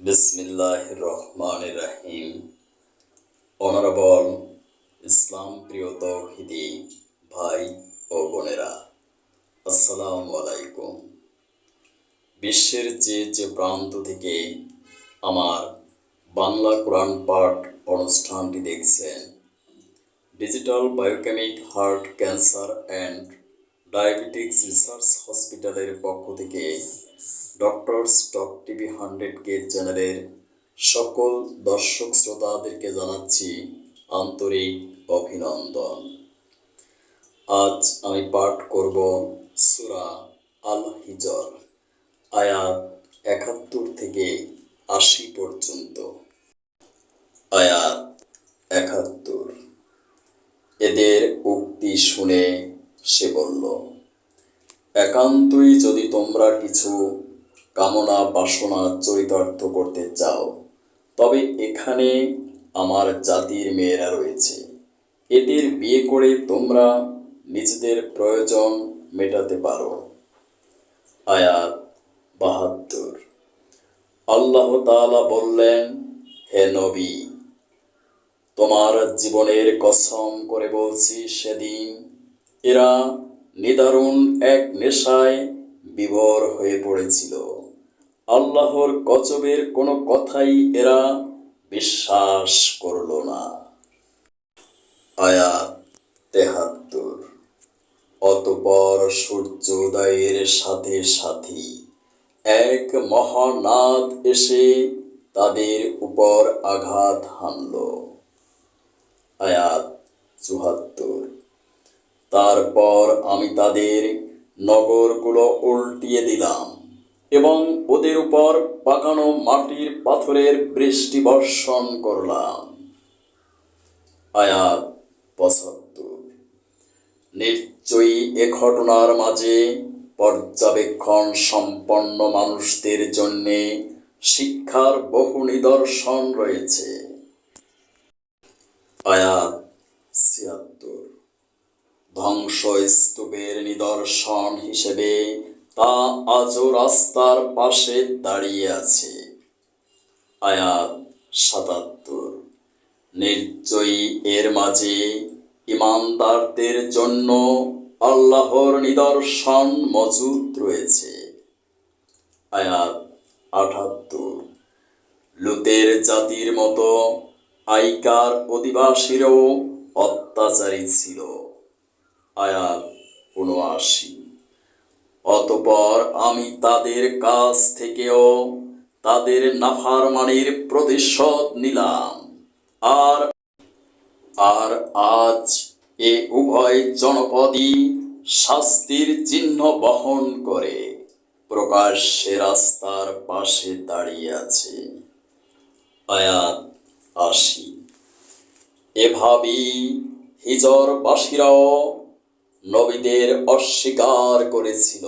বিসমিল্লাহির রহমানির রহিম। অনারেবল ইসলাম প্রিয় তৌহিদি ভাই ও বোনেরা, আসসালামু আলাইকুম। বিশ্বের যে প্রান্ত থেকে আমার বাংলা কোরআন পাঠ অনুষ্ঠানটি দেখছেন, digital biochemic heart cancer and diabetics research হসপিটালের পক্ষ থেকে ডক্টরস টক টিভি 100K চ্যানেলের সকল দর্শক শ্রোতাদেরকে জানাচ্ছি আন্তরিক অভিনন্দন। আজ আমি পাঠ করব সূরা আল হিজর, আয়াত 71 থেকে 80 পর্যন্ত। আয়াত 71। এদের উক্তি শুনে সে বলল, একান্তই যদি তোমরা কিছু কামনা বাসনা চরিতার্থ করতে চাও, তবে এখানে আমার জাতির মেয়েরা রয়েছে, এদের বিয়ে করে তোমরা নিজেদের প্রয়োজন মেটাতে পারো। আয়াত 72। আল্লাহ তাআলা বললেন, হে নবী, তোমার জীবনের কসম করে বলছি, সেদিন এরা নিদারুণ এক নেশায় বিভোর হয়ে পড়েছিল। আল্লাহর গজবের কোনো কথাই এরা বিশ্বাস করল না। আয়াত 73। অতঃপর সূর্যোদয়ের সাথে সাথে এক মহানাদ এসে তাদের উপর আঘাত হানল। আয়াত 74। তারপর আমি তাদের নগরগুলো উল্টিয়ে দিলাম এবং ওদের উপর পাকানো মাটির পাথরের বৃষ্টি বর্ষণ করলাম। আয়াত 75। নিশ্চয়ই এ ঘটনার মাঝে পর্যবেক্ষণ সম্পন্ন মানুষদের জন্যে শিক্ষার বহু নিদর্শন রয়েছে। আয়াত 76। ধ্বংসস্তূপের নিদর্শন হিসেবে তা আজও রাস্তার পাশে দাঁড়িয়ে আছে। আয়াত 77। নিশ্চয়ই এর মাঝে ঈমানদারদের জন্য আল্লাহর নিদর্শন মজুদ রয়েছে। আয়াত 78। লুতের জাতির মতো আইকার অধিবাসীরও অত্যাচারী ছিল। আয়াত 79। অতঃপর আমি তাদের কাছ থেকেও তাদের নাফরমানির প্রতিশোধ নিলাম, আর আজ এ উভয় জনপদই শাস্তির চিহ্ন বহন করে প্রকাশ্যে রাস্তার পাশে দাঁড়িয়ে আছে। আয়াত 80। এভাবেই হিজরবাসীরাও নবীদের অস্বীকার করেছিল।